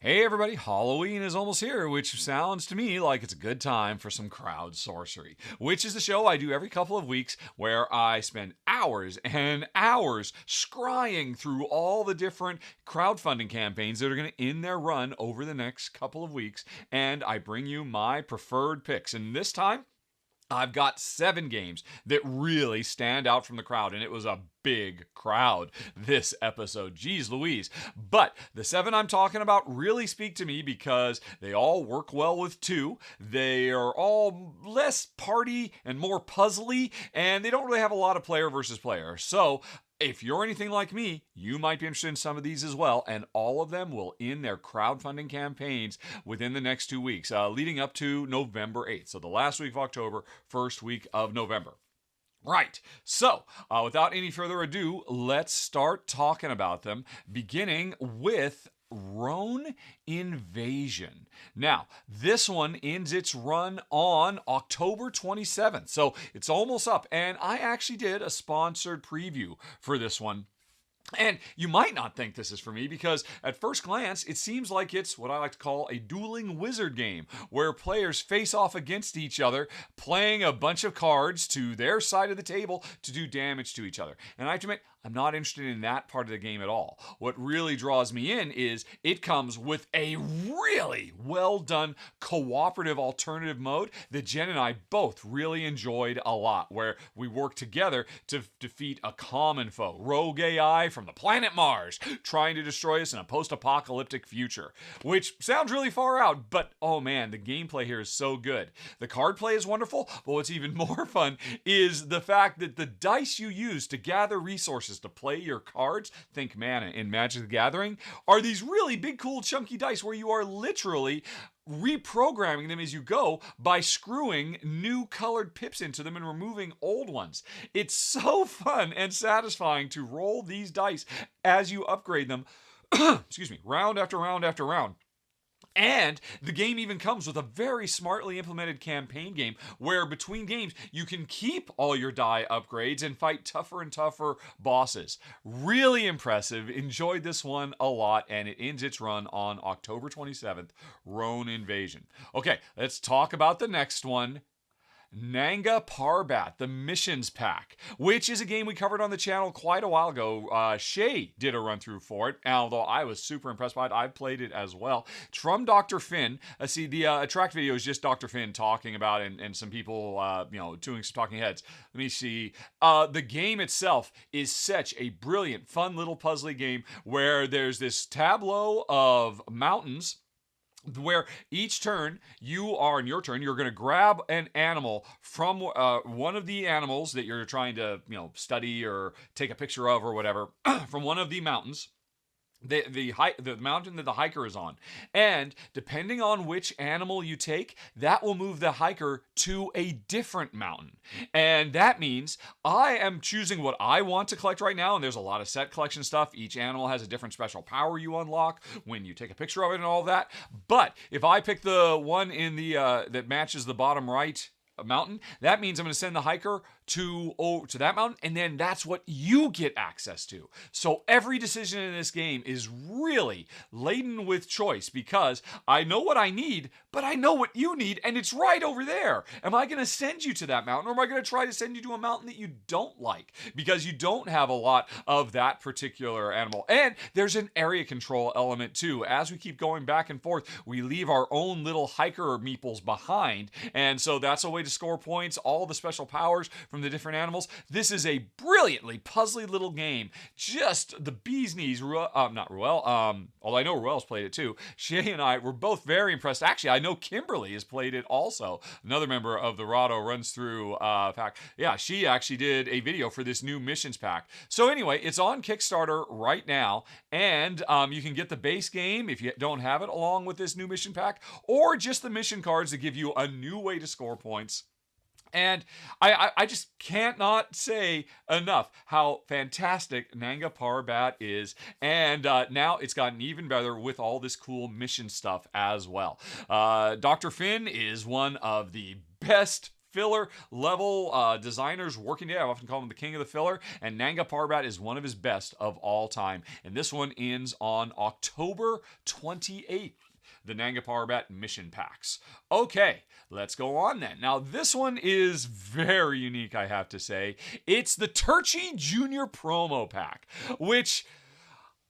Hey everybody, Halloween is almost here, which sounds to me like it's a good time for some crowd sorcery, which is the show I do every couple of weeks where I spend hours and hours scrying through all the different crowdfunding campaigns that are going to end their run over the next couple of weeks, and I bring you my preferred picks. And this time, I've got 7 games that really stand out from the crowd, and it was a big crowd this episode. Geez Louise. But the 7 I'm talking about really speak to me because they all work well with 2. They are all less party and more puzzly, and they don't really have a lot of player versus player. So if you're anything like me, you might be interested in some of these as well, and all of them will end their crowdfunding campaigns within the next 2 weeks, leading up to November 8th. So the last week of October, first week of November. Right, so without any further ado, let's start talking about them, beginning with Rone Invasion. Now, this one ends its run on October 27th, so it's almost up, and I actually did a sponsored preview for this one. And you might not think this is for me because at first glance, it seems like it's what I like to call a dueling wizard game where players face off against each other, playing a bunch of cards to their side of the table to do damage to each other. And I have to admit, I'm not interested in that part of the game at all. What really draws me in is it comes with a really well done cooperative alternative mode that Jen and I both really enjoyed a lot, where we work together to defeat a common foe, rogue AI from the planet Mars, trying to destroy us in a post-apocalyptic future. Which sounds really far out, but oh man, the gameplay here is so good. The card play is wonderful, but what's even more fun is the fact that the dice you use to gather resources to play your cards, think mana in Magic the Gathering, are these really big, cool, chunky dice where you are literally reprogramming them as you go by screwing new colored pips into them and removing old ones. It's so fun and satisfying to roll these dice as you upgrade them, excuse me, round after round after round. And the game even comes with a very smartly implemented campaign game where between games you can keep all your die upgrades and fight tougher and tougher bosses. Really impressive. Enjoyed this one a lot, and it ends its run on October 27th, Rone Invasion. Okay, let's talk about the next one. Nanga Parbat, the Missions Pack, which is a game we covered on the channel quite a while ago. Shay did a run through for it, although I was super impressed by it. I've played it as well. It's from Dr. Finn. See, the attract video is just Dr. Finn talking about it and some people, doing some talking heads. Let me see. The game itself is such a brilliant, fun little puzzly game where there's this tableau of mountains where each turn in your turn you're going to grab an animal from one of the animals that you're trying to study or take a picture of or whatever from one of the mountains, the mountain that the hiker is on, and depending on which animal you take, that will move the hiker to a different mountain. And that means I am choosing what I want to collect right now, and there's a lot of set collection stuff. Each animal has a different special power you unlock when you take a picture of it and all that. But if I pick the one in the that matches the bottom right mountain, that means I'm going to send the hiker to that mountain, and then that's what you get access to. So every decision in this game is really laden with choice because I know what I need, but I know what you need, and it's right over there. Am I going to send you to that mountain, or am I going to try to send you to a mountain that you don't like because you don't have a lot of that particular animal? And there's an area control element too. As we keep going back and forth, we leave our own little hiker meeples behind, and so that's a way to score points, all the special powers from the different animals. This is a brilliantly puzzly little game. Just the bee's knees. Not Ruel, although I know Ruel's played it too. Shay and I were both very impressed. Actually, I know Kimberly has played it also. Another member of the Rahdo runs through pack. Yeah, she actually did a video for this new missions pack. So anyway, it's on Kickstarter right now, and you can get the base game if you don't have it along with this new mission pack, or just the mission cards that give you a new way to score points. And I just can't not say enough how fantastic Nanga Parbat is. And now it's gotten even better with all this cool mission stuff as well. Dr. Finn is one of the best filler level designers working together. I often call him the king of the filler, and Nanga Parbat is one of his best of all time. And this one ends on October 28th. The Nanga Parbat mission packs. Okay, let's go on then. Now, this one is very unique, I have to say. It's the Turczi Junior promo pack, which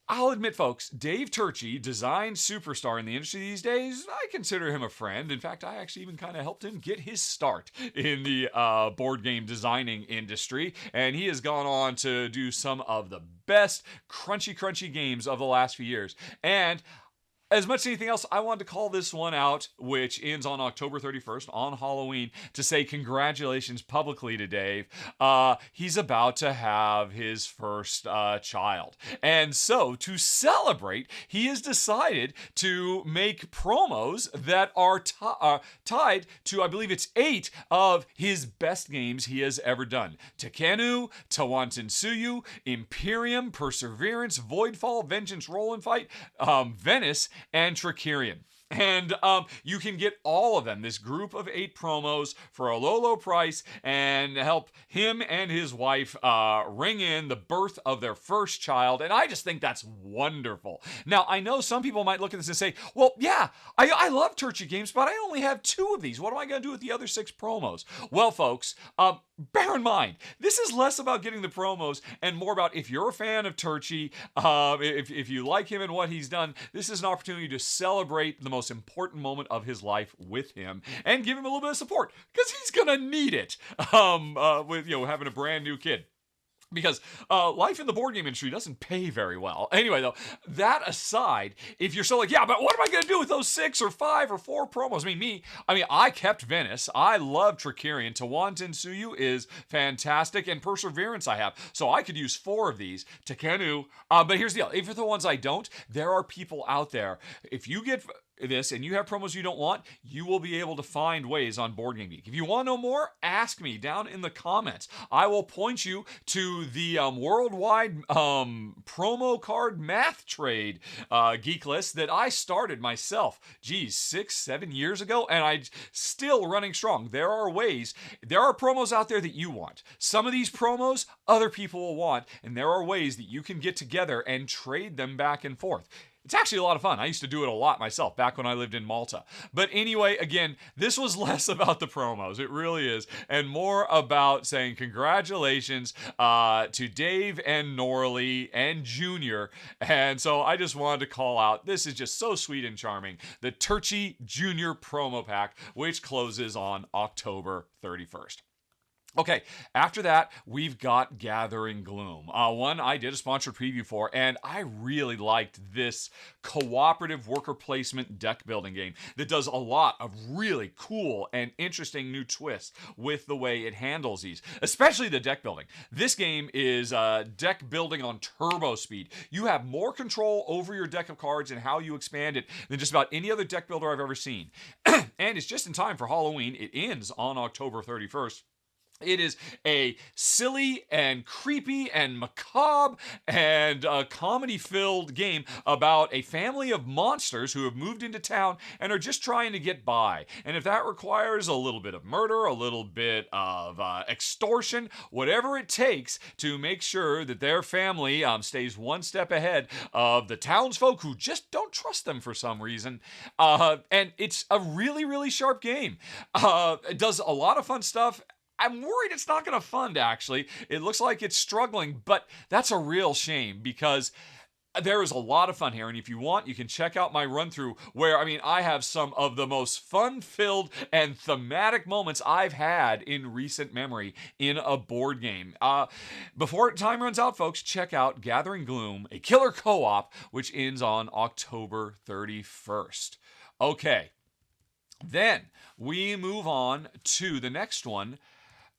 I'll admit, folks, Dave Turczi, design superstar in the industry these days, I consider him a friend. In fact, I actually even kind of helped him get his start in the board game designing industry. And he has gone on to do some of the best crunchy games of the last few years. And as much as anything else, I wanted to call this one out, which ends on October 31st, on Halloween, to say congratulations publicly to Dave. He's about to have his first child. And so, to celebrate, he has decided to make promos that are tied to, I believe it's 8 of his best games he has ever done. Tekkenu, Tawantinsuyu, Imperium, Perseverance, Voidfall, Vengeance, Roll and Fight, Venice, and Trickerion. And you can get all of them, this group of 8 promos, for a low price, and help him and his wife ring in the birth of their first child. And I just think that's wonderful. Now, I know some people might look at this and say, well, yeah, I love Turczi games, but I only have 2 of these. What am I going to do with the other 6 promos? Well, folks, bear in mind, this is less about getting the promos and more about, if you're a fan of Turczi, if you like him and what he's done, this is an opportunity to celebrate the most important moment of his life with him and give him a little bit of support, because he's gonna need it with having a brand new kid. Because life in the board game industry doesn't pay very well. Anyway, though, that aside, if you're still like, yeah, but what am I going to do with those 6 or 5 or 4 promos? I kept Venice. I love Trickerion. Tawantinsuyu is fantastic. And Perseverance I have. So I could use 4 of these. Tekkenu. But here's the deal. If for the ones I don't, there are people out there. If you get this and you have promos you don't want, you will be able to find ways on Board Game Geek. If you want to know more, ask me down in the comments. I will point you to the worldwide promo card math trade geek list that I started myself, 6-7 years ago, and I'm still running strong. There are promos out there that you want. Some of these promos other people will want, and there are ways that you can get together and trade them back and forth. It's actually a lot of fun. I used to do it a lot myself back when I lived in Malta. But anyway, again, this was less about the promos. It really is. And more about saying congratulations to Dave and Norley and Junior. And so I just wanted to call out, this is just so sweet and charming, the Turczi Junior promo pack, which closes on October 31st. Okay, after that, we've got Gathering Gloom. One I did a sponsored preview for, and I really liked this cooperative worker placement deck building game that does a lot of really cool and interesting new twists with the way it handles these, especially the deck building. This game is deck building on turbo speed. You have more control over your deck of cards and how you expand it than just about any other deck builder I've ever seen. And it's just in time for Halloween. It ends on October 31st. It is a silly and creepy and macabre and comedy-filled game about a family of monsters who have moved into town and are just trying to get by. And if that requires a little bit of murder, a little bit of extortion, whatever it takes to make sure that their family stays one step ahead of the townsfolk who just don't trust them for some reason. And it's a really, really sharp game. It does a lot of fun stuff. I'm worried it's not going to fund, actually. It looks like it's struggling, but that's a real shame because there is a lot of fun here. And if you want, you can check out my run-through where, I have some of the most fun-filled and thematic moments I've had in recent memory in a board game. Before time runs out, folks, check out Gathering Gloom, a killer co-op, which ends on October 31st. Okay, then we move on to the next one.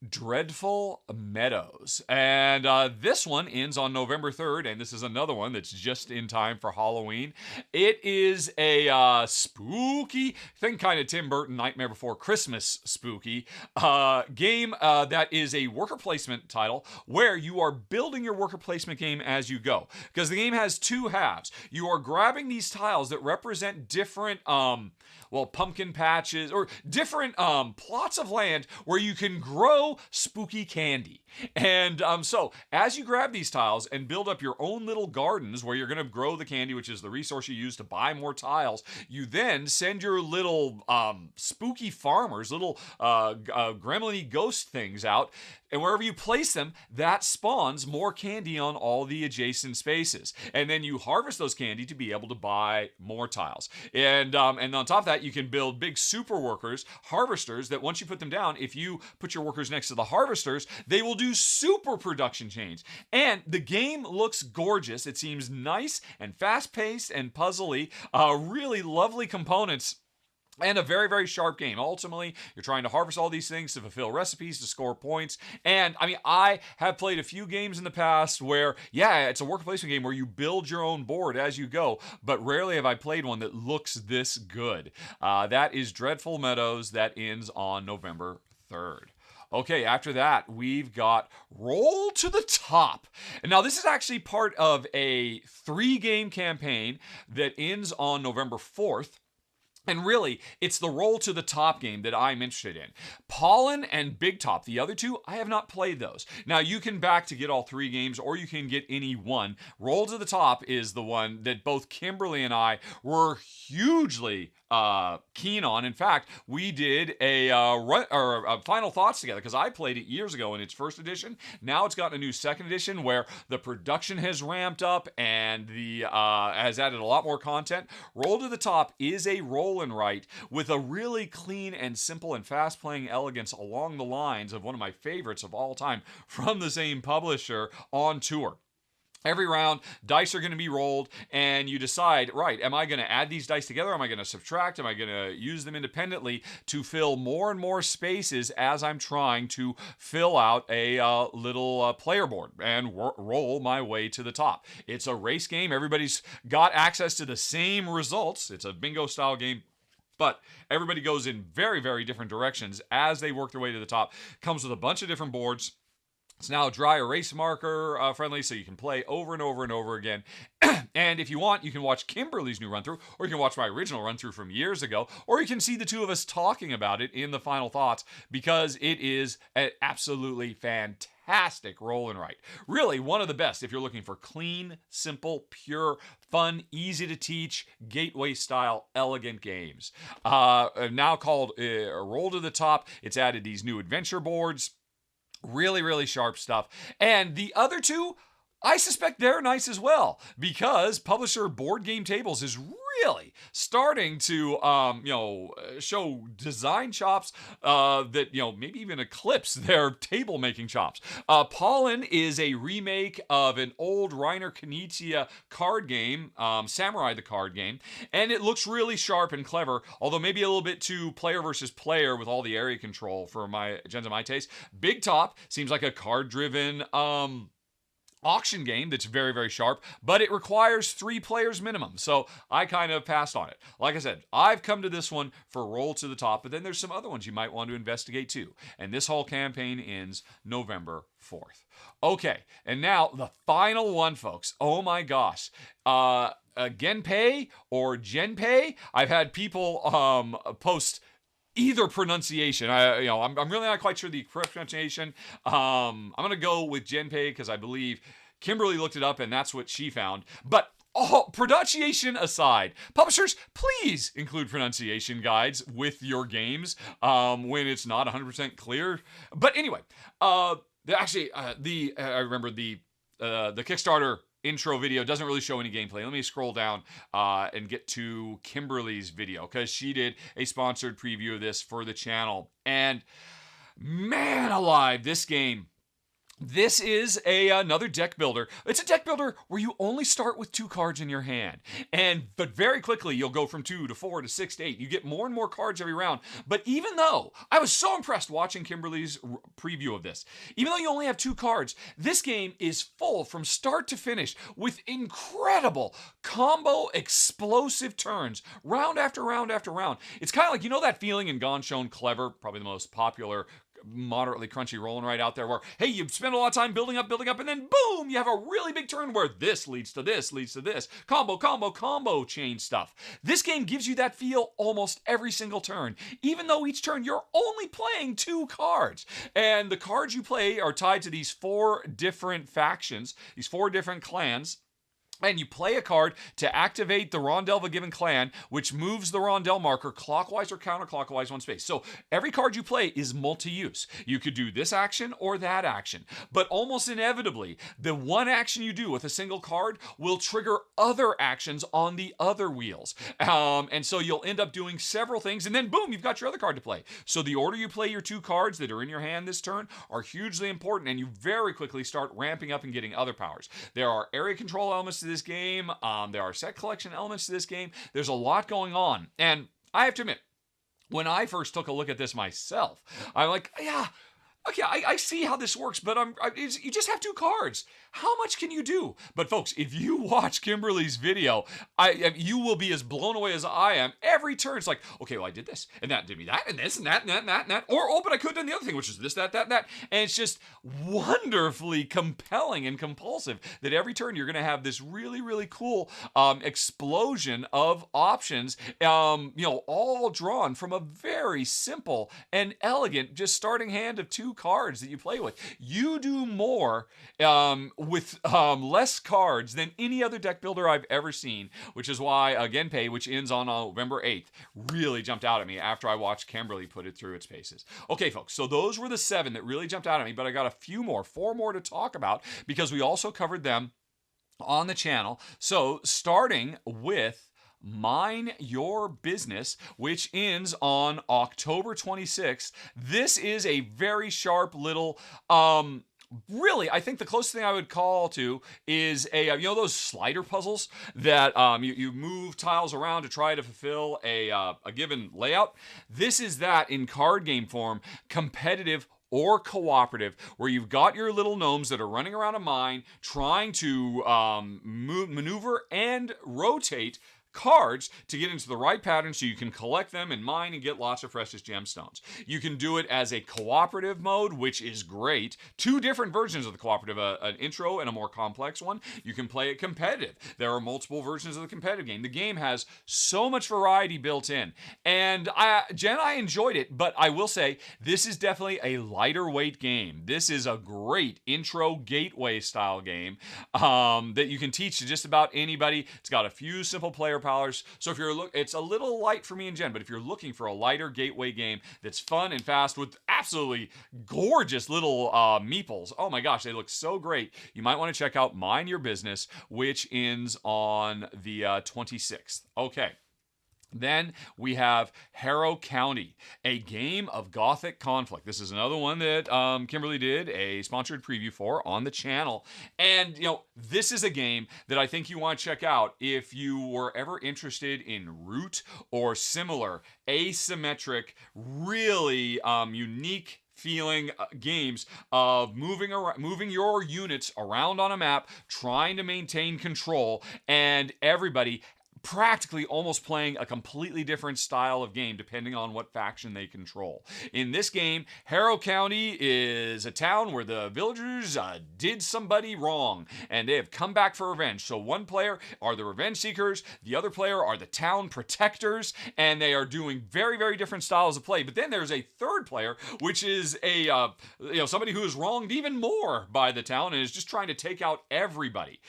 Dreadful Meadows. And this one ends on November 3rd, and this is another one that's just in time for Halloween. It is a spooky, think kind of Tim Burton Nightmare Before Christmas spooky game that is a worker placement title where you are building your worker placement game as you go. Because the game has two halves. You are grabbing these tiles that represent different pumpkin patches or different plots of land where you can grow spooky candy. And so as you grab these tiles and build up your own little gardens where you're going to grow the candy, which is the resource you use to buy more tiles, you then send your little spooky farmers, little gremlin-y ghost things out, and wherever you place them, that spawns more candy on all the adjacent spaces. And then you harvest those candy to be able to buy more tiles. And on top of that, you can build big super workers, harvesters, that once you put them down, if you put your workers next to the harvesters, they will do super production chains. And the game looks gorgeous. It seems nice and fast-paced and puzzly. Really lovely components. And a very, very sharp game. Ultimately, you're trying to harvest all these things to fulfill recipes, to score points. And, I mean, I have played a few games in the past where, yeah, it's a worker placement game where you build your own board as you go, but rarely have I played one that looks this good. That is Dreadful Meadows. That ends on November 3rd. Okay, after that, we've got Roll to the Top. And now, this is actually part of a 3-game campaign that ends on November 4th. And really, it's the Roll to the Top game that I'm interested in. Pollen and Big Top, the other two, I have not played those. Now, you can back to get all 3 games, or you can get any one. Roll to the Top is the one that both Kimberly and I were hugely keen on. In fact, we did a final thoughts together because I played it years ago in its first edition. Now it's got a new second edition where the production has ramped up and the has added a lot more content. Roll to the Top is a roll and write with a really clean and simple and fast playing elegance along the lines of one of my favorites of all time from the same publisher, On Tour. Every round, dice are going to be rolled, and you decide, right, am I going to add these dice together? Am I going to subtract? Am I going to use them independently to fill more and more spaces as I'm trying to fill out a little player board and roll my way to the top? It's a race game. Everybody's got access to the same results. It's a bingo-style game. But everybody goes in very, very different directions as they work their way to the top. Comes with a bunch of different boards. It's now dry erase marker friendly, so you can play over and over and over again. And if you want, you can watch Kimberly's new run-through, or you can watch my original run-through from years ago, or you can see the two of us talking about it in the final thoughts, because it is an absolutely fantastic roll and write. Really, one of the best if you're looking for clean, simple, pure, fun, easy to teach, gateway-style, elegant games. Now called Roll to the Top. It's added these new adventure boards. Really, really sharp stuff. And the other two, I suspect they're nice as well, because publisher Board Game Tables is really starting to, show design chops that, maybe even eclipse their table making chops. Pollen is a remake of an old Reiner Knizia card game, Samurai the card game, and it looks really sharp and clever, although maybe a little bit too player versus player with all the area control for my taste. Big Top seems like a card-driven, auction game that's very, very sharp, but it requires 3 players minimum, so I kind of passed on it. Like I said, I've come to this one for Roll to the Top, but then there's some other ones you might want to investigate too, and this whole campaign ends November 4th. Okay, and now the final one, folks. Oh my gosh. Genpei or Genpei? I've had people post either pronunciation. I'm really not quite sure the correct pronunciation. I'm going to go with Genpei because I believe Kimberly looked it up and that's what she found. But pronunciation aside, publishers, please include pronunciation guides with your games when it's not 100% clear. But anyway, I remember the Kickstarter intro video doesn't really show any gameplay. Let me scroll down and get to Kimberly's video, because she did a sponsored preview of this for the channel. And man alive, this game This is another deck builder. It's a deck builder where you only start with 2 cards in your hand. But very quickly you'll go from 2 to 4 to 6 to 8. You get more and more cards every round. But even though I was so impressed watching Kimberly's preview of this, even though you only have 2 cards, this game is full from start to finish with incredible combo explosive turns round after round after round. It's kind of like, you know that feeling in Gone Shown Clever, probably the most popular moderately crunchy rolling right out there, where hey, you spend a lot of time building up, and then boom, you have a really big turn where this leads to this, combo chain stuff. This game gives you that feel almost every single turn, even though each turn you're only playing 2 cards, and the cards you play are tied to these 4 different factions, these 4 different clans. And you play a card to activate the rondel of a given clan, which moves the rondel marker clockwise or counterclockwise 1 space. So every card you play is multi-use. You could do this action or that action. But almost inevitably, the one action you do with a single card will trigger other actions on the other wheels. And so you'll end up doing several things, and then boom, you've got your other card to play. So the order you play your 2 cards that are in your hand this turn are hugely important, and you very quickly start ramping up and getting other powers. There are area control elements to this game. There are set collection elements to this game. There's a lot going on. And I have to admit, when I first took a look at this myself, I'm like, yeah, okay, I see how this works, but you just have 2 cards. How much can you do? But folks, if you watch Kimberly's video, you will be as blown away as I am. Every turn, it's like, okay, well, I did this, and that did me that, and this, and that, and that, and that, and that. Or, oh, but I could have done the other thing, which is this, that, that, and that. And it's just wonderfully compelling and compulsive that every turn you're going to have this really, really cool explosion of options, all drawn from a very simple and elegant, just starting hand of 2 cards that you play with. You do more with less cards than any other deck builder I've ever seen, which is why Genpei, which ends on November 8th, really jumped out at me after I watched Kimberly put it through its paces. Okay, folks, so those were the 7 that really jumped out at me, but I got a few more, 4 more to talk about, because we also covered them on the channel. So starting with Mind Your Business, which ends on October 26th. This is a very sharp little really, I think the closest thing I would call to is those slider puzzles that you move tiles around to try to fulfill a given layout. This is that in card game form, competitive or cooperative, where you've got your little gnomes that are running around a mine trying to maneuver and rotate cards to get into the right pattern so you can collect them and mine and get lots of precious gemstones. You can do it as a cooperative mode, which is great. 2 different versions of the cooperative, an intro and a more complex one. You can play it competitive. There are multiple versions of the competitive game. The game has so much variety built in. And I enjoyed it, but I will say this is definitely a lighter weight game. This is a great intro gateway style game that you can teach to just about anybody. It's got a few simple player powers. So if it's a little light for me and Jen, but if you're looking for a lighter gateway game that's fun and fast with absolutely gorgeous little meeples, oh my gosh, they look so great, you might want to check out Mind Your Business, which ends on the 26th. Okay. Then we have Harrow County, a game of Gothic conflict. This is another one that Kimberly did a sponsored preview for on the channel. And, this is a game that I think you want to check out if you were ever interested in Root or similar asymmetric, really unique feeling games of moving your units around on a map, trying to maintain control, and everybody practically almost playing a completely different style of game depending on what faction they control. In this game, Harrow County is a town where the villagers did somebody wrong, and they have come back for revenge. So one player are the revenge seekers, the other player are the town protectors, and they are doing very, very different styles of play. But then there's a third player, which is somebody who is wronged even more by the town and is just trying to take out everybody.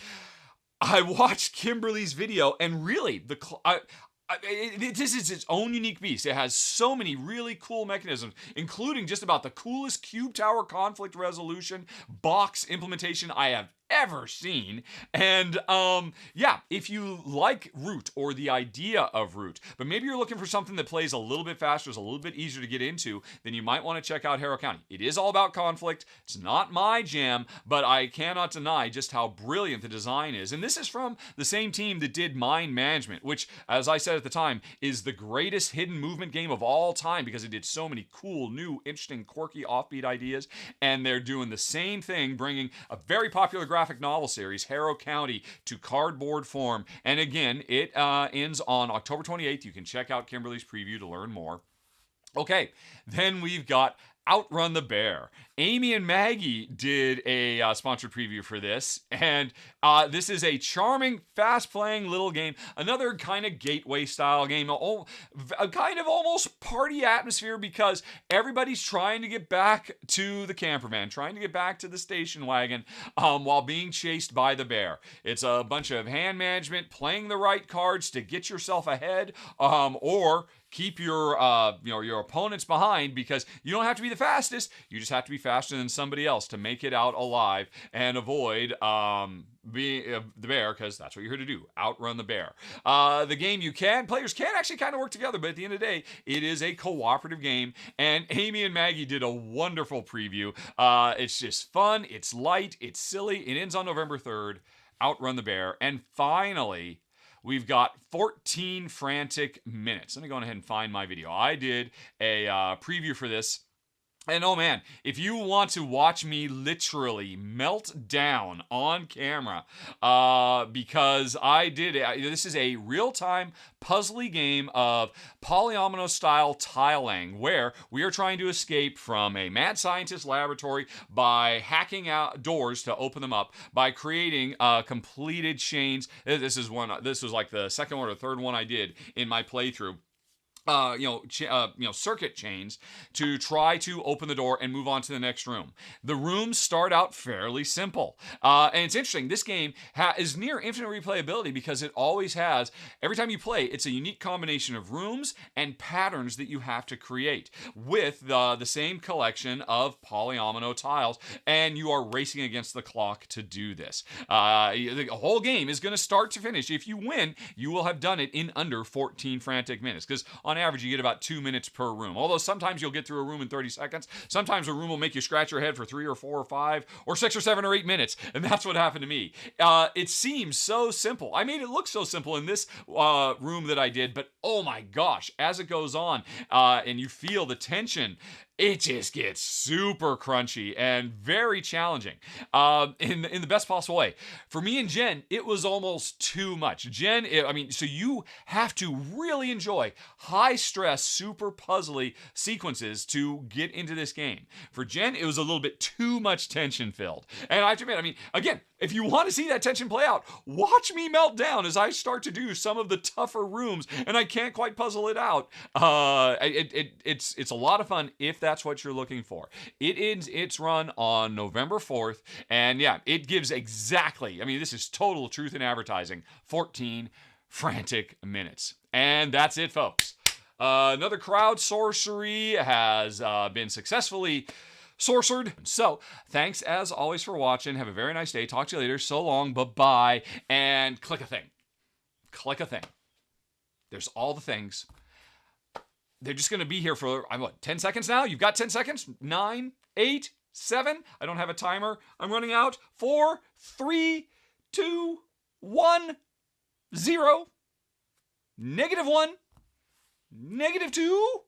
I watched Kimberly's video, and really, this is its own unique beast. It has so many really cool mechanisms, including just about the coolest cube tower conflict resolution box implementation I have ever seen. And yeah, if you like Root or the idea of Root, but maybe you're looking for something that plays a little bit faster, is a little bit easier to get into, then you might want to check out Harrow County. It is all about conflict. It's not my jam, but I cannot deny just how brilliant the design is. And this is from the same team that did Mind Management, which, as I said at the time, is the greatest hidden movement game of all time because it did so many cool, new, interesting, quirky, offbeat ideas. And they're doing the same thing, bringing a very popular graphic novel series, Harrow County, to cardboard form. And again, it ends on October 28th. You can check out Kimberly's preview to learn more. Okay, then we've got Outrun the Bear. Amy and Maggie did a sponsored preview for this, and this is a charming, fast-playing little game. Another kind of gateway-style game, a kind of almost party atmosphere because everybody's trying to get back to the camper van, trying to get back to the station wagon while being chased by the bear. It's a bunch of hand management, playing the right cards to get yourself ahead, or keep your your opponents behind, because you don't have to be the fastest. You just have to be faster than somebody else to make it out alive and avoid being the bear, because that's what you're here to do. Outrun the bear. The game players can actually kind of work together, but at the end of the day, it is a cooperative game. And Amy and Maggie did a wonderful preview. It's just fun. It's light. It's silly. It ends on November 3rd. Outrun the Bear. And finally, we've got 14 Frantic Minutes. Let me go ahead and find my video. I did a preview for this. And oh man, if you want to watch me literally melt down on camera, because I did it. This is a real-time puzzly game of polyomino-style tiling, where we are trying to escape from a mad scientist laboratory by hacking out doors to open them up, by creating completed chains. This was like the second one or third one I did in my playthrough. Circuit chains to try to open the door and move on to the next room. The rooms start out fairly simple. And it's interesting, this game is near infinite replayability because it always has, every time you play, it's a unique combination of rooms and patterns that you have to create with the same collection of polyomino tiles, and you are racing against the clock to do this. The whole game is going to start to finish. If you win, you will have done it in under 14 frantic minutes, because on average, you get about 2 minutes per room. Although sometimes you'll get through a room in 30 seconds. Sometimes a room will make you scratch your head for 3 or 4 or 5 or 6 or 7 or 8 minutes. And that's what happened to me. It seems so simple. I made it look so simple in this room that I did. But oh my gosh, as it goes on and you feel the tension, it just gets super crunchy and very challenging in the best possible way. For me and Jen, it was almost too much. So you have to really enjoy high-stress, super puzzly sequences to get into this game. For Jen, it was a little bit too much tension-filled. And I have to admit, again, if you want to see that tension play out, watch me melt down as I start to do some of the tougher rooms, and I can't quite puzzle it out. It's a lot of fun if that's what you're looking for. It ends its run on November 4th, and yeah, it gives exactly, this is total truth in advertising, 14 frantic minutes. And that's it, folks. Another crowd sorcery has been successfully sorcered. So, thanks as always for watching. Have a very nice day. Talk to you later. So long. Bye-bye. And click a thing. Click a thing. There's all the things. They're just going to be here for, 10 seconds now? You've got 10 seconds? 9, 8, 7. I don't have a timer. I'm running out. 4, 3, 2, 1, 0. -1. -2.